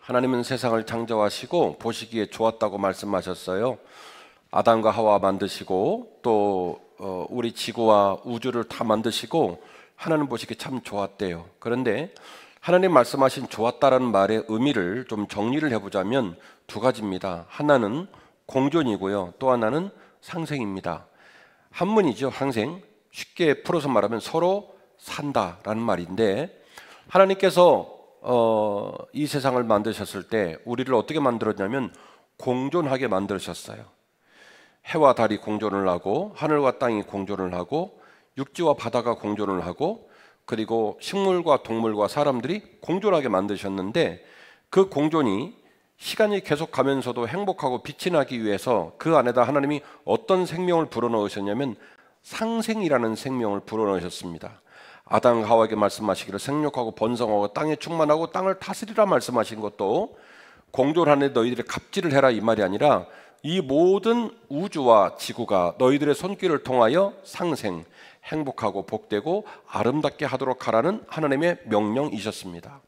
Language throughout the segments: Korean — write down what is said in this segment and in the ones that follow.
하나님은 세상을 창조하시고 보시기에 좋았다고 말씀하셨어요. 아담과 하와 만드시고 또 우리 지구와 우주를 다 만드시고 하나님 보시기에 참 좋았대요. 그런데 하나님 말씀하신 좋았다라는 말의 의미를 좀 정리를 해보자면 두 가지입니다. 하나는 공존이고요, 또 하나는 상생입니다. 한문이죠. 상생. 쉽게 풀어서 말하면 서로 산다라는 말인데, 하나님께서 이 세상을 만드셨을 때 우리를 어떻게 만들었냐면 공존하게 만드셨어요. 해와 달이 공존을 하고 하늘과 땅이 공존을 하고 육지와 바다가 공존을 하고 그리고 식물과 동물과 사람들이 공존하게 만드셨는데, 그 공존이 시간이 계속 가면서도 행복하고 빛이 나기 위해서 그 안에다 하나님이 어떤 생명을 불어넣으셨냐면 상생이라는 생명을 불어넣으셨습니다. 아담과 하와에게 말씀하시기를 생육하고 번성하고 땅에 충만하고 땅을 다스리라 말씀하신 것도 공존하는 너희들이 갑질을 해라 이 말이 아니라 이 모든 우주와 지구가 너희들의 손길을 통하여 상생, 행복하고 복되고 아름답게 하도록 하라는 하나님의 명령이셨습니다.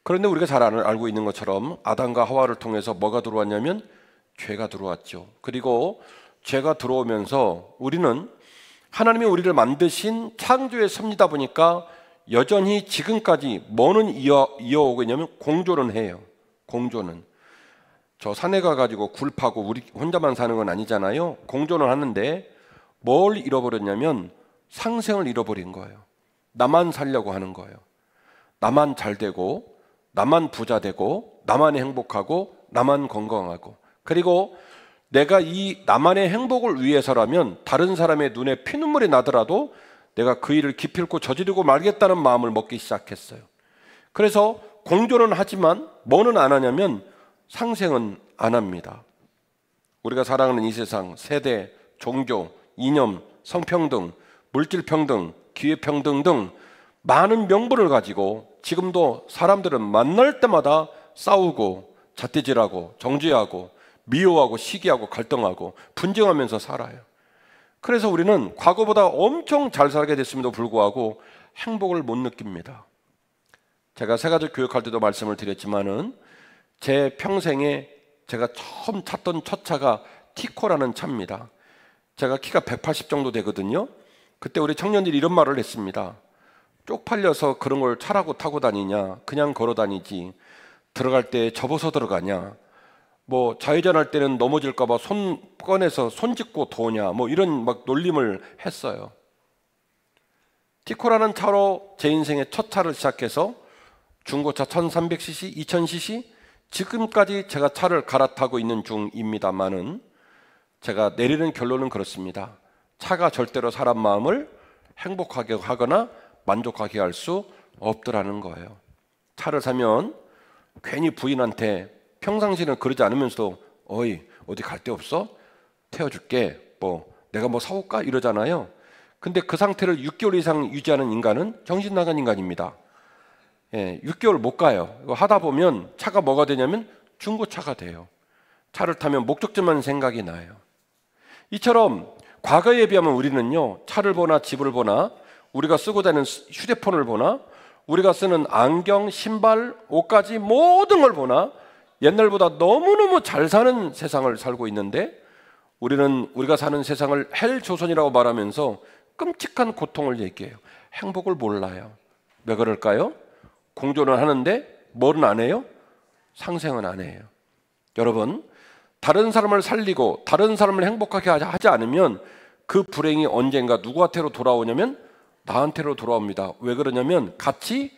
그런데 우리가 잘 알고 있는 것처럼 아담과 하와를 통해서 뭐가 들어왔냐면 죄가 들어왔죠. 그리고 죄가 들어오면서 우리는 하나님이 우리를 만드신 창조의 섭리다 보니까 여전히 지금까지 뭐는 이어오고 있냐면 공존은 해요. 공존은. 저 산에 가가지고 굴 파고 우리 혼자만 사는 건 아니잖아요. 공존을 하는데 뭘 잃어버렸냐면 상생을 잃어버린 거예요. 나만 살려고 하는 거예요. 나만 잘 되고 나만 부자 되고 나만 행복하고 나만 건강하고, 그리고 내가 이 나만의 행복을 위해서라면 다른 사람의 눈에 피눈물이 나더라도 내가 그 일을 기필코 저지르고 말겠다는 마음을 먹기 시작했어요. 그래서 공존은 하지만 뭐는 안 하냐면 상생은 안 합니다. 우리가 살아가는 이 세상 세대, 종교, 이념, 성평등, 물질평등, 기회평등 등 많은 명분을 가지고 지금도 사람들은 만날 때마다 싸우고 잣대질하고 정죄하고 미워하고 시기하고 갈등하고 분쟁하면서 살아요. 그래서 우리는 과거보다 엄청 잘 살게 됐음에도 불구하고 행복을 못 느낍니다. 제가 새가족 교육할 때도 말씀을 드렸지만은 제 평생에 제가 처음 탔던 첫 차가 티코라는 차입니다. 제가 키가 180 정도 되거든요. 그때 우리 청년들이 이런 말을 했습니다. 쪽팔려서 그런 걸 차라고 타고 다니냐, 그냥 걸어 다니지, 들어갈 때 접어서 들어가냐, 뭐 좌회전할 때는 넘어질까 봐 손 꺼내서 손 짚고 도냐, 뭐 이런 막 놀림을 했어요. 티코라는 차로 제 인생의 첫 차를 시작해서 중고차 1300cc, 2000cc 지금까지 제가 차를 갈아타고 있는 중입니다만은 제가 내리는 결론은 그렇습니다. 차가 절대로 사람 마음을 행복하게 하거나 만족하게 할 수 없더라는 거예요. 차를 사면 괜히 부인한테 평상시는 그러지 않으면서도 어이 어디 갈 데 없어? 태워줄게, 뭐 내가 뭐 사올까? 이러잖아요. 근데 그 상태를 6개월 이상 유지하는 인간은 정신 나간 인간입니다. 6개월 못 가요. 이거 하다 보면 차가 뭐가 되냐면 중고차가 돼요. 차를 타면 목적지만 생각이 나요. 이처럼 과거에 비하면 우리는요, 차를 보나 집을 보나 우리가 쓰고 다니는 휴대폰을 보나 우리가 쓰는 안경, 신발, 옷까지 모든 걸 보나 옛날보다 너무너무 잘 사는 세상을 살고 있는데, 우리는 우리가 사는 세상을 헬조선이라고 말하면서 끔찍한 고통을 얘기해요. 행복을 몰라요. 왜 그럴까요? 공존을 하는데 뭐는 안 해요? 상생은 안 해요. 여러분, 다른 사람을 살리고 다른 사람을 행복하게 하지 않으면 그 불행이 언젠가 누구한테로 돌아오냐면 나한테로 돌아옵니다. 왜 그러냐면 같이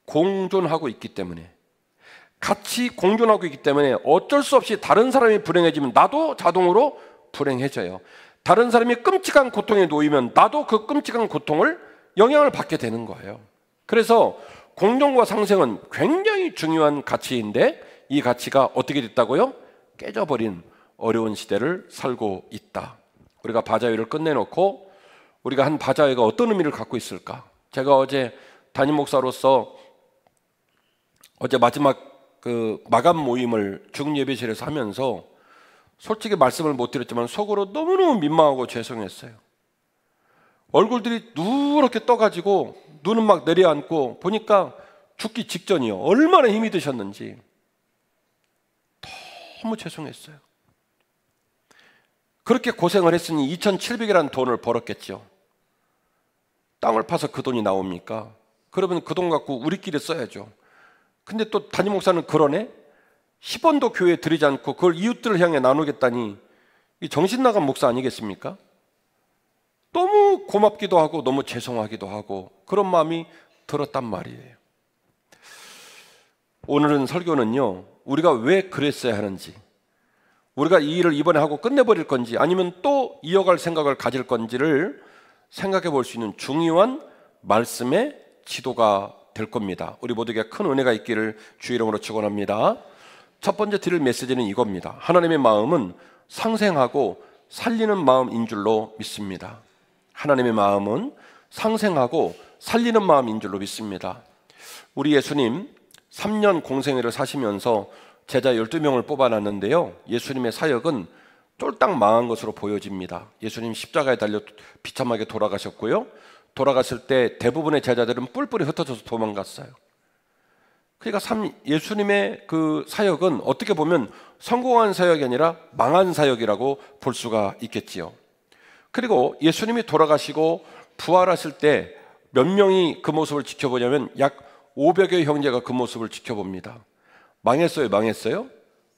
공존하고 있기 때문에. 같이 공존하고 있기 때문에 어쩔 수 없이 다른 사람이 불행해지면 나도 자동으로 불행해져요. 다른 사람이 끔찍한 고통에 놓이면 나도 그 끔찍한 고통을 영향을 받게 되는 거예요. 그래서 공존과 상생은 굉장히 중요한 가치인데 이 가치가 어떻게 됐다고요? 깨져버린 어려운 시대를 살고 있다. 우리가 바자회를 끝내놓고 우리가 한 바자회가 어떤 의미를 갖고 있을까? 제가 어제 담임 목사로서 어제 마지막 그 마감 모임을 중예배실에서 하면서 솔직히 말씀을 못 드렸지만 속으로 너무너무 민망하고 죄송했어요. 얼굴들이 누렇게 떠가지고 눈은 막 내려앉고 보니까 죽기 직전이요. 얼마나 힘이 드셨는지. 너무 죄송했어요. 그렇게 고생을 했으니 2,700이라는 돈을 벌었겠죠. 땅을 파서 그 돈이 나옵니까? 그러면 그 돈 갖고 우리끼리 써야죠. 근데 또 담임 목사는 그러네? 10원도 교회에 드리지 않고 그걸 이웃들을 향해 나누겠다니, 이 정신 나간 목사 아니겠습니까? 너무 고맙기도 하고 너무 죄송하기도 하고 그런 마음이 들었단 말이에요. 오늘은 설교는요, 우리가 왜 그랬어야 하는지, 우리가 이 일을 이번에 하고 끝내버릴 건지 아니면 또 이어갈 생각을 가질 건지를 생각해 볼 수 있는 중요한 말씀의 지도가 될 겁니다. 우리 모두에게 큰 은혜가 있기를 주의 이름으로 축원합니다. 첫 번째 드릴 메시지는 이겁니다. 하나님의 마음은 상생하고 살리는 마음인 줄로 믿습니다. 하나님의 마음은 상생하고 살리는 마음인 줄로 믿습니다. 우리 예수님 3년 공생애를 사시면서 제자 12명을 뽑아놨는데요, 예수님의 사역은 쫄딱 망한 것으로 보여집니다. 예수님 십자가에 달려 비참하게 돌아가셨고요, 돌아갔을 때 대부분의 제자들은 뿔뿔이 흩어져서 도망갔어요. 그러니까 예수님의 그 사역은 어떻게 보면 성공한 사역이 아니라 망한 사역이라고 볼 수가 있겠지요. 그리고 예수님이 돌아가시고 부활하실 때 몇 명이 그 모습을 지켜보냐면 약 500여 형제가 그 모습을 지켜봅니다. 망했어요? 망했어요?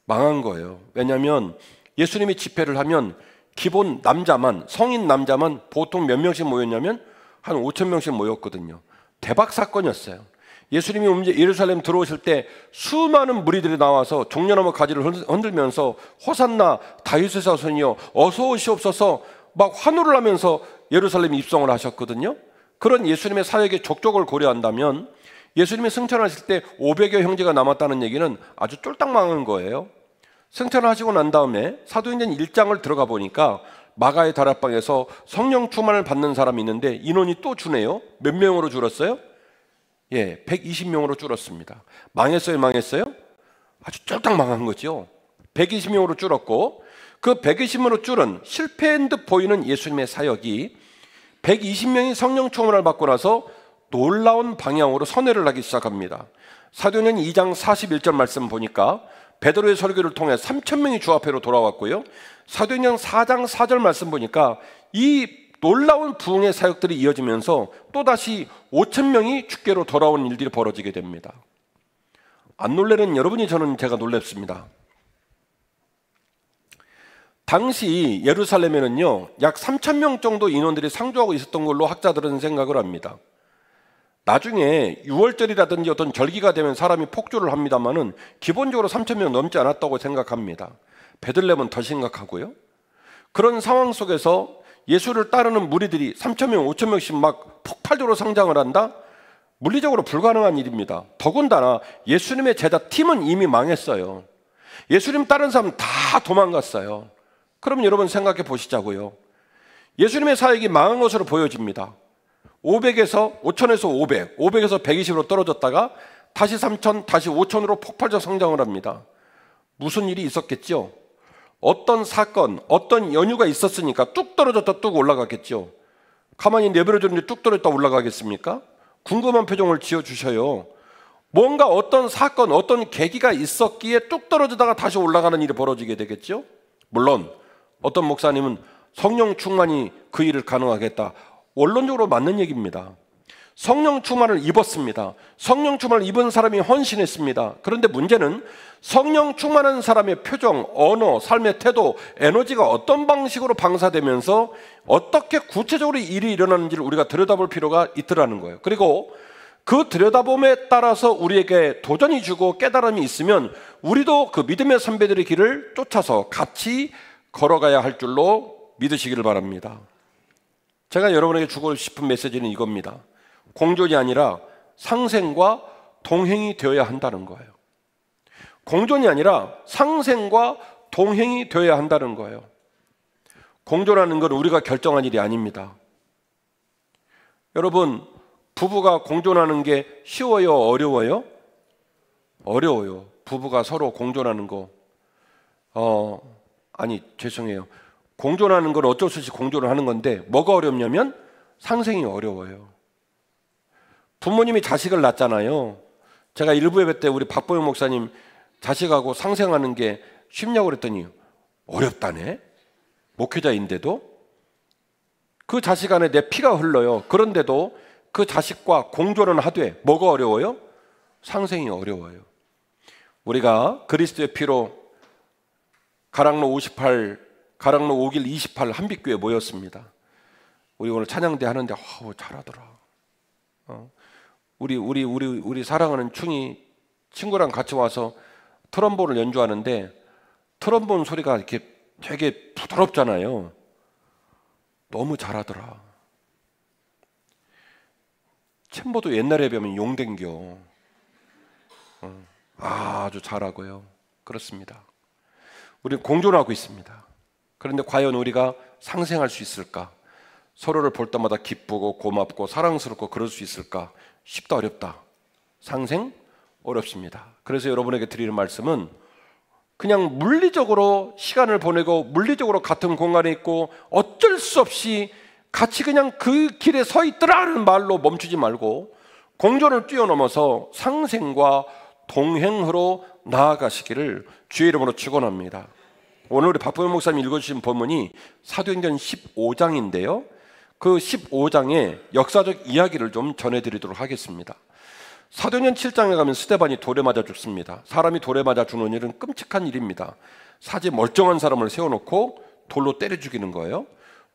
망한 거예요. 왜냐하면 예수님이 집회를 하면 기본 남자만, 성인 남자만 보통 몇 명씩 모였냐면 한 5,000명씩 모였거든요. 대박 사건이었어요. 예수님이 예루살렘 들어오실 때 수많은 무리들이 나와서 종려나무 가지를 흔들면서 호산나 다윗의 자손이여 어서 오시옵소서 막 환호를 하면서 예루살렘 입성을 하셨거든요. 그런 예수님의 사역의 족적을 고려한다면 예수님이 승천하실 때 500여 형제가 남았다는 얘기는 아주 쫄딱 망한 거예요. 승천을 하시고 난 다음에 사도행전 1장을 들어가 보니까 마가의 다락방에서 성령 충만을 받는 사람이 있는데 인원이 또 주네요. 몇 명으로 줄었어요? 120명으로 줄었습니다. 망했어요? 망했어요? 아주 쫄딱 망한 거죠. 120명으로 줄었고, 그 120명으로 줄은 실패한 듯 보이는 예수님의 사역이 120명이 성령 충만을 받고 나서 놀라운 방향으로 선회를 하기 시작합니다. 사도행전 2장 41절 말씀 보니까 베드로의 설교를 통해 3,000명이 주 앞에로 돌아왔고요, 사도행전 4장 4절 말씀 보니까 이 놀라운 부흥의 사역들이 이어지면서 또다시 5,000명이 주께로 돌아온 일들이 벌어지게 됩니다. 안 놀래는 여러분이 제가 놀랍습니다. 당시 예루살렘에는요 약 3,000명 정도 인원들이 상주하고 있었던 걸로 학자들은 생각을 합니다. 나중에 6월절이라든지 어떤 절기가 되면 사람이 폭주를 합니다만은 기본적으로 3,000명 넘지 않았다고 생각합니다. 베들레헴은 더 심각하고요. 그런 상황 속에서 예수를 따르는 무리들이 3,000명, 5,000명씩 막 폭발적으로 성장을 한다? 물리적으로 불가능한 일입니다. 더군다나 예수님의 제자 팀은 이미 망했어요. 예수님 따른 사람 다 도망갔어요. 그럼 여러분 생각해 보시자고요. 예수님의 사역이 망한 것으로 보여집니다. 500에서 5,000에서 500, 500에서 120으로 떨어졌다가 다시 3,000, 다시 5,000으로 폭발적 성장을 합니다. 무슨 일이 있었겠죠? 어떤 사건, 어떤 연유가 있었으니까 뚝 떨어졌다 뚝 올라가겠죠. 가만히 내버려두는데 뚝 떨어졌다 올라가겠습니까? 궁금한 표정을 지어주셔요. 뭔가 어떤 사건, 어떤 계기가 있었기에 뚝 떨어지다가 다시 올라가는 일이 벌어지게 되겠죠. 물론 어떤 목사님은 성령 충만이 그 일을 가능하겠다. 원론적으로 맞는 얘기입니다. 성령 충만을 입었습니다. 성령 충만을 입은 사람이 헌신했습니다. 그런데 문제는 성령 충만한 사람의 표정, 언어, 삶의 태도, 에너지가 어떤 방식으로 방사되면서 어떻게 구체적으로 일이 일어나는지를 우리가 들여다볼 필요가 있더라는 거예요. 그리고 그 들여다봄에 따라서 우리에게 도전이 주고 깨달음이 있으면 우리도 그 믿음의 선배들의 길을 쫓아서 같이 걸어가야 할 줄로 믿으시기를 바랍니다. 제가 여러분에게 주고 싶은 메시지는 이겁니다. 공존이 아니라 상생과 동행이 되어야 한다는 거예요. 공존이 아니라 상생과 동행이 되어야 한다는 거예요. 공존하는 건 우리가 결정한 일이 아닙니다. 여러분, 부부가 공존하는 게 쉬워요? 어려워요? 어려워요. 부부가 서로 공존하는 거. 죄송해요. 공존하는 건 어쩔 수 없이 공존을 하는 건데 뭐가 어렵냐면 상생이 어려워요. 부모님이 자식을 낳잖아요. 제가 일부 예배 때 우리 박보영 목사님 자식하고 상생하는 게 쉽냐고 그랬더니 어렵다네. 목회자인데도 그 자식 안에 내 피가 흘러요. 그런데도 그 자식과 공존은 하되 뭐가 어려워요? 상생이 어려워요. 우리가 그리스도의 피로 가락로 58, 가락로 5길 28 한빛교회 모였습니다. 우리 오늘 찬양대 하는데 잘하더라. 우리 사랑하는 충이 친구랑 같이 와서 트럼본을 연주하는데 트럼본 소리가 이렇게 되게 부드럽잖아요. 너무 잘하더라. 챔버도 옛날에 배우면 용댕겨. 아주 잘하고요. 그렇습니다. 우리는 공존하고 있습니다. 그런데 과연 우리가 상생할 수 있을까? 서로를 볼 때마다 기쁘고 고맙고 사랑스럽고 그럴 수 있을까? 쉽다 어렵다. 상생 어렵습니다. 그래서 여러분에게 드리는 말씀은 그냥 물리적으로 시간을 보내고 물리적으로 같은 공간에 있고 어쩔 수 없이 같이 그냥 그 길에 서 있더라는 말로 멈추지 말고 공존을 뛰어넘어서 상생과 동행으로 나아가시기를 주의 이름으로 축원합니다. 오늘 우리 박보영 목사님 읽어주신 본문이 사도행전 15장인데요. 그 15장의 역사적 이야기를 좀 전해드리도록 하겠습니다. 사도행전 7장에 가면 스데반이 돌에 맞아 죽습니다. 사람이 돌에 맞아 죽는 일은 끔찍한 일입니다. 사지 멀쩡한 사람을 세워놓고 돌로 때려 죽이는 거예요.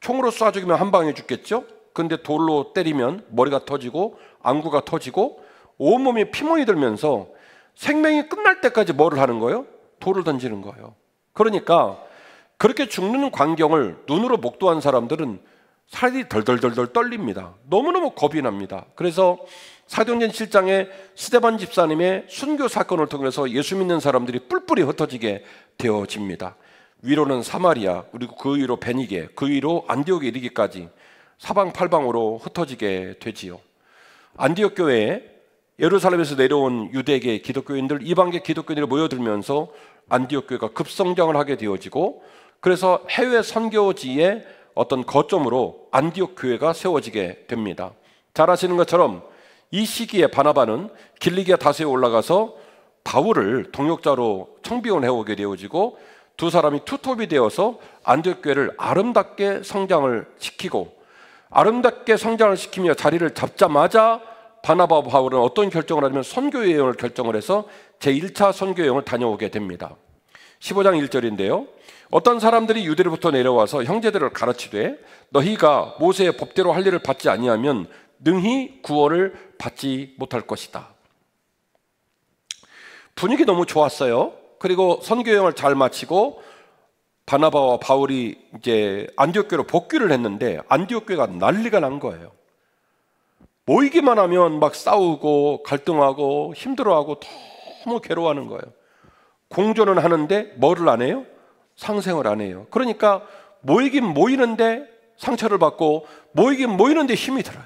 총으로 쏴 죽이면 한 방에 죽겠죠. 근데 돌로 때리면 머리가 터지고 안구가 터지고 온몸이 피멍이 들면서 생명이 끝날 때까지 뭐를 하는 거예요? 돌을 던지는 거예요. 그러니까 그렇게 죽는 광경을 눈으로 목도한 사람들은 살이 덜덜덜덜 떨립니다. 너무너무 겁이 납니다. 그래서 사도행전 7장에 스데반 집사님의 순교 사건을 통해서 예수 믿는 사람들이 뿔뿔이 흩어지게 되어집니다. 위로는 사마리아, 그리고 그 위로 베니게, 그 위로 안디옥에 이르기까지 사방팔방으로 흩어지게 되지요. 안디옥 교회에 예루살렘에서 내려온 유대계 기독교인들, 이방계 기독교인들이 모여들면서 안디옥 교회가 급성장을 하게 되어지고, 그래서 해외 선교지의 어떤 거점으로 안디옥 교회가 세워지게 됩니다. 잘 아시는 것처럼 이 시기에 바나바는 길리기아 다소에 올라가서 바울을 동역자로 청비원해 오게 되어지고, 두 사람이 투톱이 되어서 안디옥 교회를 아름답게 성장을 시키고, 아름답게 성장을 시키며 자리를 잡자마자 바나바와 바울은 어떤 결정을 하냐면 선교 여행을 결정을 해서 제1차 선교 여행을 다녀오게 됩니다. 15장 1절인데요. 어떤 사람들이 유대로부터 내려와서 형제들을 가르치되 너희가 모세의 법대로 할 일을 받지 아니하면 능히 구원을 받지 못할 것이다. 분위기 너무 좋았어요. 그리고 선교 여행을 잘 마치고 바나바와 바울이 이제 안디옥 교회로 복귀를 했는데 안디옥 교회가 난리가 난 거예요. 모이기만 하면 막 싸우고 갈등하고 힘들어하고 너무 괴로워하는 거예요. 공존은 하는데 뭐를 안 해요? 상생을 안 해요. 그러니까 모이긴 모이는데 상처를 받고 모이긴 모이는데 힘이 들어요.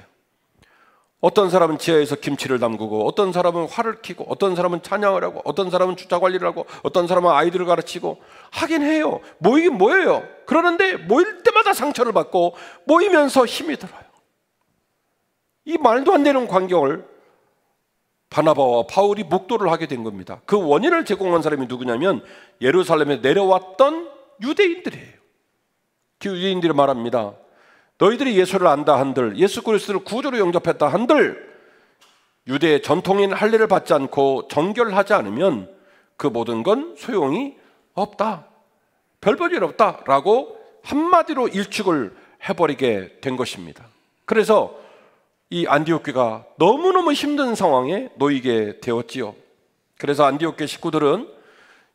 어떤 사람은 지하에서 김치를 담그고, 어떤 사람은 활을 켜고, 어떤 사람은 찬양을 하고, 어떤 사람은 주차 관리를 하고, 어떤 사람은 아이들을 가르치고 하긴 해요. 모이긴 모여요. 그러는데 모일 때마다 상처를 받고 모이면서 힘이 들어요. 이 말도 안 되는 광경을 바나바와 바울이 목도를 하게 된 겁니다. 그 원인을 제공한 사람이 누구냐면 예루살렘에 내려왔던 유대인들이에요. 그 유대인들이 말합니다. 너희들이 예수를 안다 한들, 예수 그리스도를 구주로 영접했다 한들 유대의 전통인 할례를 받지 않고 정결하지 않으면 그 모든 건 소용이 없다. 별 볼일 없다라고 한마디로 일축을 해버리게 된 것입니다. 그래서 이 안디옥 교회가 너무너무 힘든 상황에 놓이게 되었지요. 그래서 안디옥 교회 식구들은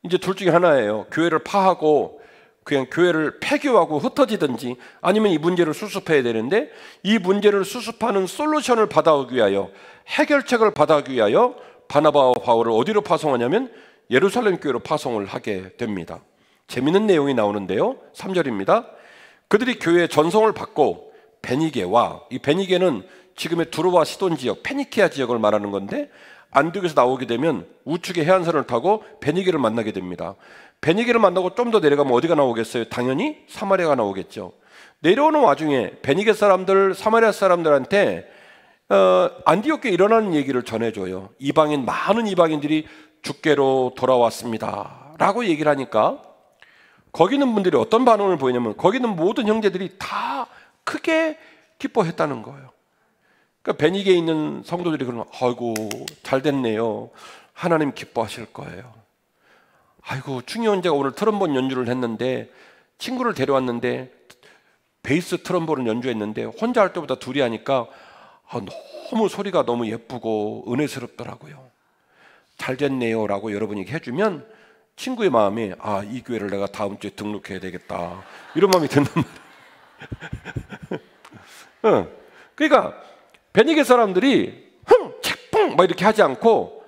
이제 둘 중에 하나예요. 교회를 파하고 그냥 교회를 폐교하고 흩어지든지, 아니면 이 문제를 수습해야 되는데 이 문제를 수습하는 솔루션을 받아오기 위하여, 해결책을 받아오기 위하여 바나바와 바울을 어디로 파송하냐면 예루살렘 교회로 파송을 하게 됩니다. 재미있는 내용이 나오는데요. 3절입니다. 그들이 교회의 전송을 받고 베니게와, 이 베니게는 지금의 두로와 시돈 지역, 페니키아 지역을 말하는 건데, 안디옥에서 나오게 되면 우측의 해안선을 타고 베니게를 만나게 됩니다. 베니게를 만나고 좀 더 내려가면 어디가 나오겠어요? 당연히 사마리아가 나오겠죠. 내려오는 와중에 베니게 사람들, 사마리아 사람들한테 안디옥에 일어나는 얘기를 전해줘요. 많은 이방인들이 주께로 돌아왔습니다 라고 얘기를 하니까 거기 있는 분들이 어떤 반응을 보이냐면 거기 있는 모든 형제들이 다 크게 기뻐했다는 거예요. 그러니까 베니게에 있는 성도들이 그러면 아이고 잘 됐네요. 하나님 기뻐하실 거예요. 아이고 중요한제가 오늘 트럼본 연주를 했는데 친구를 데려왔는데 베이스 트럼본을 연주했는데 혼자 할 때보다 둘이 하니까 너무 소리가 너무 예쁘고 은혜스럽더라고요. 잘 됐네요 라고 여러분이 해주면 친구의 마음에 이 교회를 내가 다음 주에 등록해야 되겠다 이런 마음이 든단 말이에요. 그러니까 베니게 사람들이 책풍 막 이렇게 하지 않고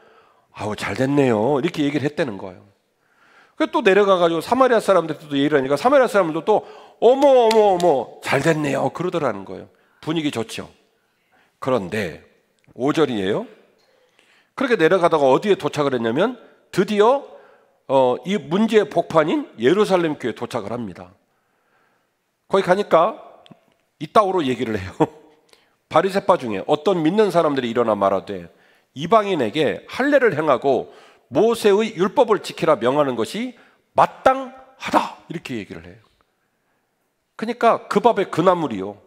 아우 잘 됐네요 이렇게 얘기를 했다는 거예요. 그래서 또 내려가가지고 사마리아 사람들도 얘기를 하니까 사마리아 사람들도 또 어머 잘 됐네요 그러더라는 거예요. 분위기 좋죠. 그런데 5절이에요. 그렇게 내려가다가 어디에 도착을 했냐면 드디어 이 문제의 복판인 예루살렘 교회에 도착을 합니다. 거기 가니까 이따오로 얘기를 해요. 바리새파 중에 어떤 믿는 사람들이 일어나 말하되 이방인에게 할례를 행하고 모세의 율법을 지키라 명하는 것이 마땅하다 이렇게 얘기를 해요. 그러니까 그 밥에 그 나물이요.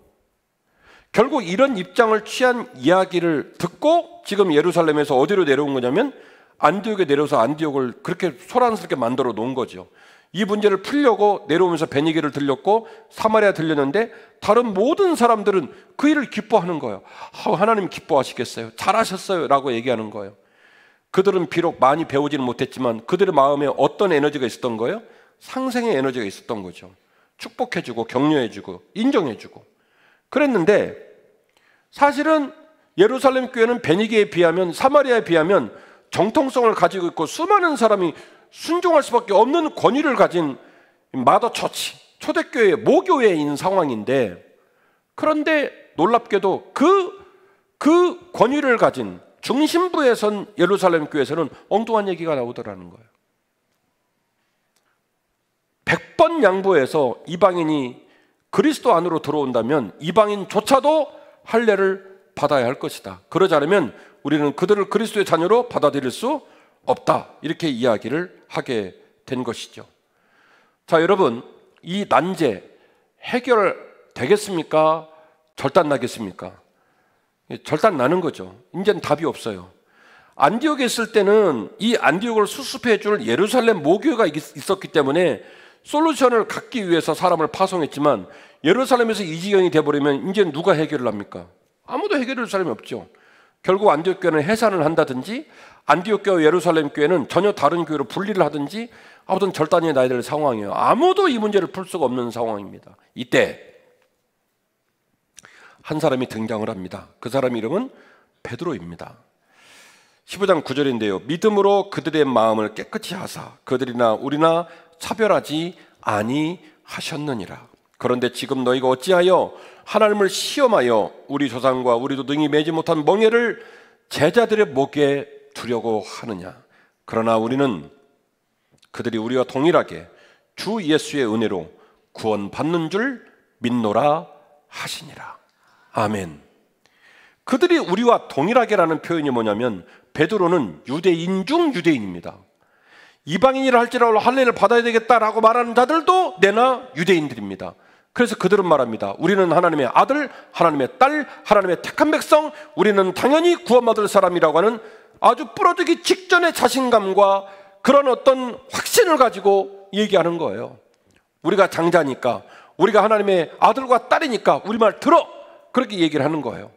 결국 이런 입장을 취한 이야기를 듣고 지금 예루살렘에서 어디로 내려온 거냐면 안디옥에 내려서 안디옥을 그렇게 소란스럽게 만들어 놓은 거죠. 이 문제를 풀려고 내려오면서 베니게를 들렸고 사마리아 들렸는데 다른 모든 사람들은 그 일을 기뻐하는 거예요. 하나님 기뻐하시겠어요. 잘하셨어요 라고 얘기하는 거예요. 그들은 비록 많이 배우지는 못했지만 그들의 마음에 어떤 에너지가 있었던 거예요? 상생의 에너지가 있었던 거죠. 축복해주고 격려해주고 인정해주고 그랬는데 사실은 예루살렘 교회는 베니게에 비하면 사마리아에 비하면 정통성을 가지고 있고 수많은 사람이 순종할 수밖에 없는 권위를 가진 마더 처치, 초대교회, 모교회인 상황인데 그런데 놀랍게도 그 권위를 가진 중심부에 선 예루살렘 교회에서는 엉뚱한 얘기가 나오더라는 거예요. 100번 양보해서 이방인이 그리스도 안으로 들어온다면 이방인조차도 할례를 받아야 할 것이다. 그러지 않으면 우리는 그들을 그리스도의 자녀로 받아들일 수 없다. 이렇게 이야기를 하게 된 것이죠. 자, 여러분, 이 난제 해결되겠습니까? 절단 나겠습니까? 절단 나는 거죠. 이제는 답이 없어요. 안디옥에 있을 때는 이 안디옥을 수습해 줄 예루살렘 모교회가 있었기 때문에 솔루션을 갖기 위해서 사람을 파송했지만 예루살렘에서 이 지경이 돼버리면 이제 누가 해결을 합니까? 아무도 해결할 사람이 없죠. 결국 안디옥 교회는 해산을 한다든지 안디옥 교회 예루살렘 교회는 전혀 다른 교회로 분리를 하든지 아무튼 절단이 나야 될 상황이에요. 아무도 이 문제를 풀 수가 없는 상황입니다. 이때 한 사람이 등장을 합니다. 그 사람 이름은 베드로입니다. 15장 9절인데요. 믿음으로 그들의 마음을 깨끗이 하사 그들이나 우리나 차별하지 아니하셨느니라. 그런데 지금 너희가 어찌하여 하나님을 시험하여 우리 조상과 우리도 능히 매지 못한 멍에를 제자들의 목에 두려고 하느냐. 그러나 우리는 그들이 우리와 동일하게 주 예수의 은혜로 구원받는 줄 믿노라 하시니라. 아멘. 그들이 우리와 동일하게라는 표현이 뭐냐면 베드로는 유대인 중 유대인입니다. 이방인이라 할지라도 할례를 받아야 되겠다라고 말하는 자들도 내나 유대인들입니다. 그래서 그들은 말합니다. 우리는 하나님의 아들, 하나님의 딸, 하나님의 택한 백성, 우리는 당연히 구원받을 사람이라고 하는 아주 부러지기 직전의 자신감과 그런 어떤 확신을 가지고 얘기하는 거예요. 우리가 장자니까, 우리가 하나님의 아들과 딸이니까 우리 말 들어! 그렇게 얘기를 하는 거예요.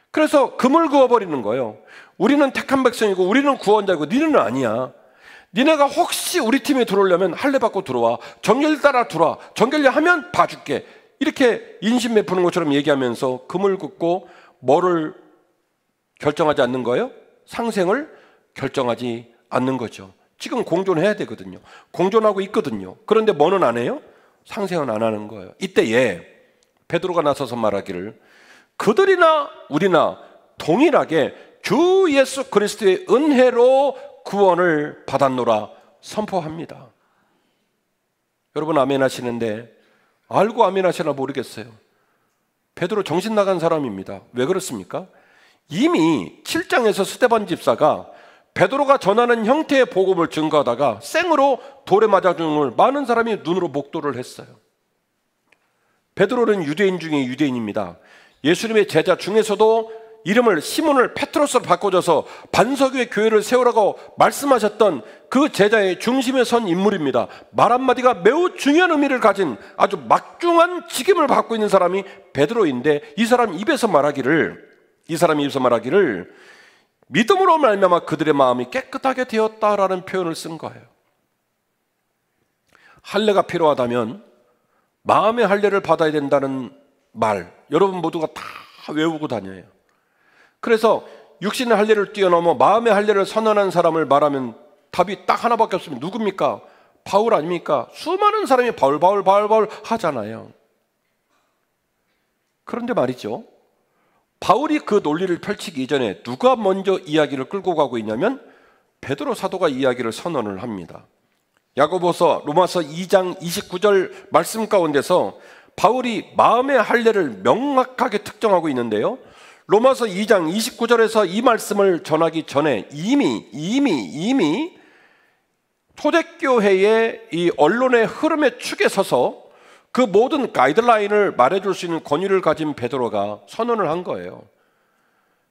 그래서 금을 그어버리는 거예요. 우리는 택한 백성이고 우리는 구원자이고 니는 아니야. 니네가 혹시 우리 팀에 들어오려면 할례 받고 들어와. 정결 따라 들어와. 정결례 하면 봐줄게. 이렇게 인신 베푸는 것처럼 얘기하면서 금을 긋고 뭐를 결정하지 않는 거예요? 상생을 결정하지 않는 거죠. 지금 공존해야 되거든요. 공존하고 있거든요. 그런데 뭐는 안 해요? 상생은 안 하는 거예요. 이때에 베드로가 나서서 말하기를 그들이나 우리나 동일하게 주 예수 그리스도의 은혜로 구원을 받았노라 선포합니다. 여러분 아멘 하시는데 알고 아멘 하시나 모르겠어요. 베드로 정신 나간 사람입니다. 왜 그렇습니까? 이미 7장에서 스데반 집사가 베드로가 전하는 형태의 복음을 증거하다가 생으로 돌에 맞아 죽음을 많은 사람이 눈으로 목도를 했어요. 베드로는 유대인 중에 유대인입니다. 예수님의 제자 중에서도 이름을 시몬을 페트로스로 바꿔줘서 반석의 교회를 세우라고 말씀하셨던 그 제자의 중심에 선 인물입니다. 말 한마디가 매우 중요한 의미를 가진 아주 막중한 직임을 받고 있는 사람이 베드로인데, 이 사람이 입에서 말하기를 믿음으로 말미암아 그들의 마음이 깨끗하게 되었다라는 표현을 쓴 거예요. 할례가 필요하다면 마음의 할례를 받아야 된다는 말, 여러분 모두가 다 외우고 다녀요. 그래서 육신의 할례를 뛰어넘어 마음의 할례를 선언한 사람을 말하면 답이 딱 하나밖에 없습니다. 누굽니까? 바울 아닙니까? 수많은 사람이 바울 하잖아요. 그런데 말이죠, 바울이 그 논리를 펼치기 이전에 누가 먼저 이야기를 끌고 가고 있냐면 베드로 사도가 이야기를 선언을 합니다. 야고보서 로마서 2장 29절 말씀 가운데서 바울이 마음의 할례를 명확하게 특정하고 있는데요, 로마서 2장 29절에서 이 말씀을 전하기 전에 이미 초대교회의 이 언론의 흐름의 축에 서서 그 모든 가이드라인을 말해줄 수 있는 권위를 가진 베드로가 선언을 한 거예요.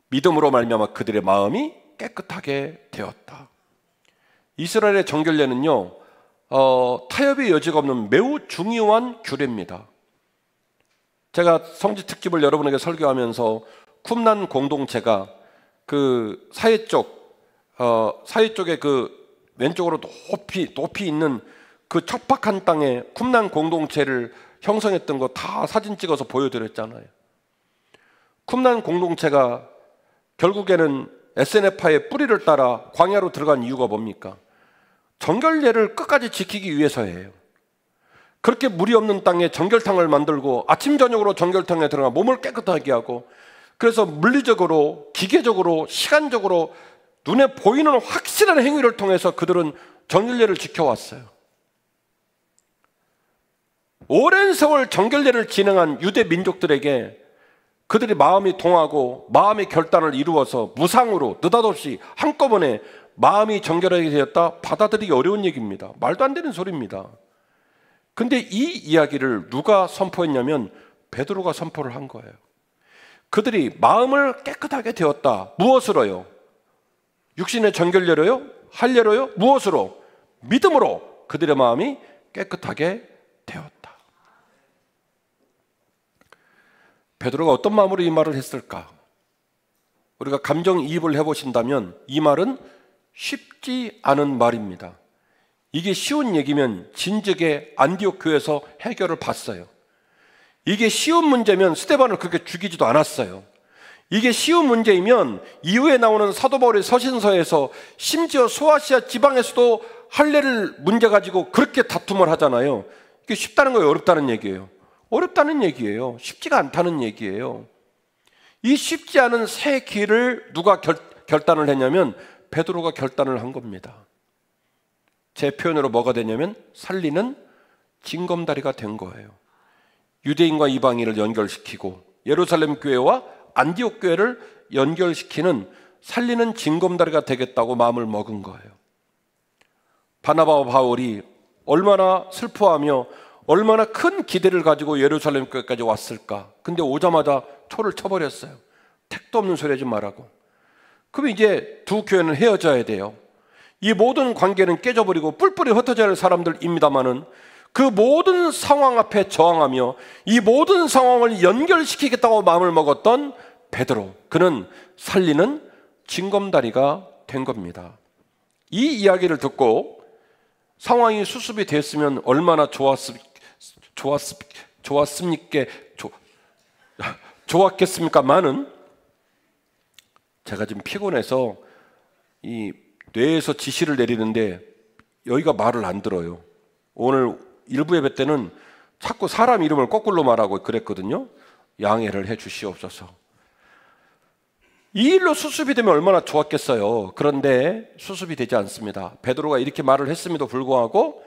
믿음으로 말미암아 그들의 마음이 깨끗하게 되었다. 이스라엘의 정결례는요, 타협의 여지가 없는 매우 중요한 규례입니다. 제가 성지 특집을 여러분에게 설교하면서 쿰난 공동체가 그 사해 쪽에 그 왼쪽으로 높이 있는 그 척박한 땅에 쿰난 공동체를 형성했던 거 다 사진 찍어서 보여드렸잖아요. 쿰난 공동체가 결국에는 SNF파의 뿌리를 따라 광야로 들어간 이유가 뭡니까? 정결례를 끝까지 지키기 위해서예요. 그렇게 물이 없는 땅에 정결탕을 만들고 아침 저녁으로 정결탕에 들어가 몸을 깨끗하게 하고, 그래서 물리적으로, 기계적으로, 시간적으로 눈에 보이는 확실한 행위를 통해서 그들은 정결례를 지켜왔어요. 오랜 세월 정결례를 진행한 유대 민족들에게 그들이 마음이 동하고 마음의 결단을 이루어서 무상으로 느닷없이 한꺼번에 마음이 정결하게 되었다, 받아들이기 어려운 얘기입니다. 말도 안 되는 소리입니다. 근데 이 이야기를 누가 선포했냐면 베드로가 선포를 한 거예요. 그들이 마음을 깨끗하게 되었다. 무엇으로요? 육신의 정결례로요? 할례로요? 무엇으로? 믿음으로 그들의 마음이 깨끗하게 되었다. 베드로가 어떤 마음으로 이 말을 했을까? 우리가 감정이입을 해보신다면 이 말은 쉽지 않은 말입니다. 이게 쉬운 얘기면 진즉에 안디옥 교회에서 해결을 봤어요. 이게 쉬운 문제면 스데반을 그렇게 죽이지도 않았어요. 이게 쉬운 문제이면 이후에 나오는 사도 바울의 서신서에서 심지어 소아시아 지방에서도 할례를 문제 가지고 그렇게 다툼을 하잖아요. 이게 쉽다는 거예요? 어렵다는 얘기예요? 어렵다는 얘기예요. 쉽지가 않다는 얘기예요. 이 쉽지 않은 새 길을 누가 결단을 했냐면 베드로가 결단을 한 겁니다. 제 표현으로 뭐가 되냐면 살리는 징검다리가 된 거예요. 유대인과 이방인을 연결시키고 예루살렘 교회와 안디옥 교회를 연결시키는 살리는 징검다리가 되겠다고 마음을 먹은 거예요. 바나바와 바울이 얼마나 슬퍼하며 얼마나 큰 기대를 가지고 예루살렘 교회까지 왔을까. 근데 오자마자 초를 쳐버렸어요. 택도 없는 소리 하지 말라고. 그럼 이제 두 교회는 헤어져야 돼요. 이 모든 관계는 깨져버리고 뿔뿔이 흩어져야 할 사람들입니다마는 그 모든 상황 앞에 저항하며 이 모든 상황을 연결시키겠다고 마음을 먹었던 베드로, 그는 살리는 징검다리가 된 겁니다. 이 이야기를 듣고 상황이 수습이 됐으면 얼마나 좋았겠습니까만은 제가 지금 피곤해서 이 뇌에서 지시를 내리는데 여기가 말을 안 들어요. 오늘 일부 예배 때는 자꾸 사람 이름을 거꾸로 말하고 그랬거든요. 양해를 해 주시옵소서. 이 일로 수습이 되면 얼마나 좋았겠어요. 그런데 수습이 되지 않습니다. 베드로가 이렇게 말을 했음에도 불구하고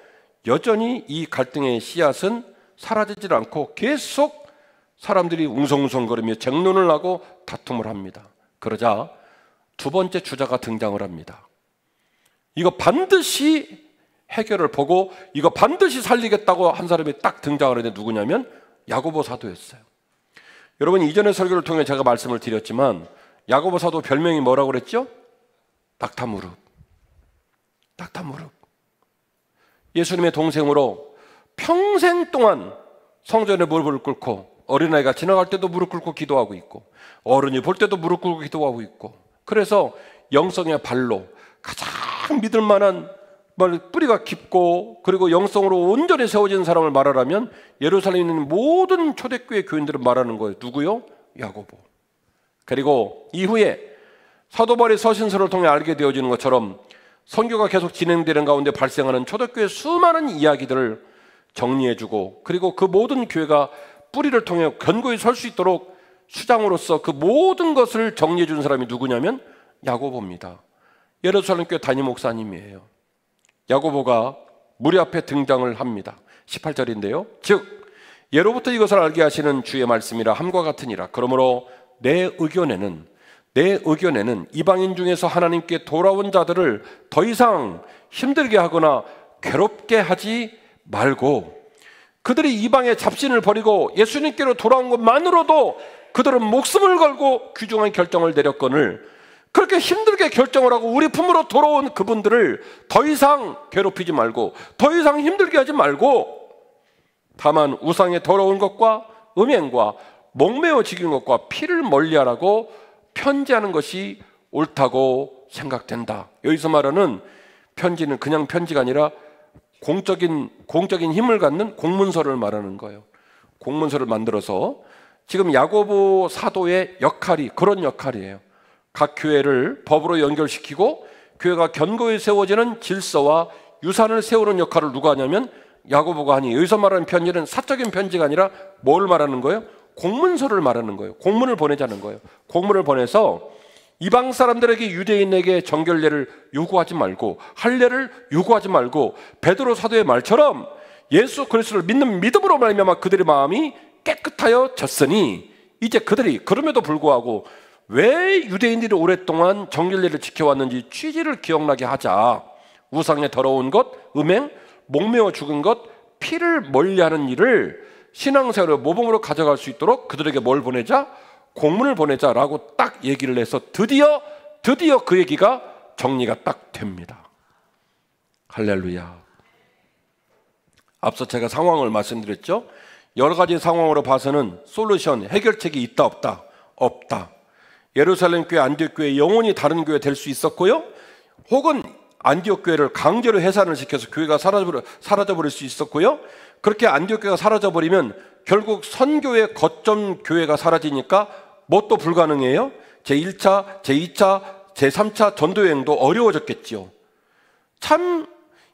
여전히 이 갈등의 씨앗은 사라지질 않고 계속 사람들이 웅성웅성거리며 쟁론을 하고 다툼을 합니다. 그러자 두 번째 주자가 등장을 합니다. 이거 반드시 해결을 보고 이거 반드시 살리겠다고 한 사람이 딱 등장을 했는데 누구냐면 야고보 사도였어요. 여러분, 이전의 설교를 통해 제가 말씀을 드렸지만 야고보 사도 별명이 뭐라고 그랬죠? 낙타무릎. 낙타무릎. 예수님의 동생으로 평생 동안 성전에 무릎을 꿇고 어린아이가 지나갈 때도 무릎 꿇고 기도하고 있고 어른이 볼 때도 무릎 꿇고 기도하고 있고, 그래서 영성의 발로 가장 믿을 만한 뿌리가 깊고 그리고 영성으로 온전히 세워진 사람을 말하라면 예루살렘에 있는 모든 초대교회 교인들은 말하는 거예요. 누구요? 야고보. 그리고 이후에 사도 바울의 서신서를 통해 알게 되어지는 것처럼 선교가 계속 진행되는 가운데 발생하는 초대교회의 수많은 이야기들을 정리해주고, 그리고 그 모든 교회가 뿌리를 통해 견고히 설 수 있도록 수장으로서 그 모든 것을 정리해 준 사람이 누구냐면 야고보입니다. 예루살렘 교회 담임 목사님이에요. 야고보가 무리 앞에 등장을 합니다. 18절인데요. 즉 예로부터 이것을 알게 하시는 주의 말씀이라 함과 같으니라. 그러므로 내 의견에는 이방인 중에서 하나님께 돌아온 자들을 더 이상 힘들게 하거나 괴롭게 하지 말고, 그들이 이방의 잡신을 버리고 예수님께로 돌아온 것만으로도 그들은 목숨을 걸고 귀중한 결정을 내렸거늘, 그렇게 힘들게 결정을 하고 우리 품으로 돌아온 그분들을 더 이상 괴롭히지 말고 더 이상 힘들게 하지 말고, 다만 우상에 더러운 것과 음행과 목매어 지kin 것과 피를 멀리하라고 편지하는 것이 옳다고 생각된다. 여기서 말하는 편지는 그냥 편지가 아니라 공적인 힘을 갖는 공문서를 말하는 거예요. 공문서를 만들어서, 지금 야고보 사도의 역할이 그런 역할이에요. 각 교회를 법으로 연결시키고 교회가 견고히 세워지는 질서와 유산을 세우는 역할을 누가 하냐면 야고보가 하니, 여기서 말하는 편지는 사적인 편지가 아니라 뭘 말하는 거예요? 공문서를 말하는 거예요. 공문을 보내자는 거예요. 공문을 보내서 이방 사람들에게 유대인에게 정결례를 요구하지 말고 할례를 요구하지 말고 베드로 사도의 말처럼 예수 그리스도를 믿는 믿음으로 말미암아 그들의 마음이 깨끗하여 졌으니, 이제 그들이 그럼에도 불구하고 왜 유대인들이 오랫동안 정결례를 지켜왔는지 취지를 기억나게 하자. 우상에 더러운 것, 음행, 목매어 죽은 것, 피를 멀리하는 일을 신앙생활의 모범으로 가져갈 수 있도록 그들에게 뭘 보내자? 공문을 보내자라고 딱 얘기를 해서 드디어 그 얘기가 정리가 딱 됩니다. 할렐루야. 앞서 제가 상황을 말씀드렸죠. 여러 가지 상황으로 봐서는 솔루션, 해결책이 있다 없다? 없다. 예루살렘 교회, 안디옥 교회 영원히 다른 교회 될 수 있었고요, 혹은 안디옥 교회를 강제로 해산을 시켜서 교회가 사라져버릴 수 있었고요, 그렇게 안디옥 교회가 사라져버리면 결국 선교의 거점 교회가 사라지니까 뭐 또 불가능해요? 제1차, 제2차, 제3차 전도여행도 어려워졌겠지요. 참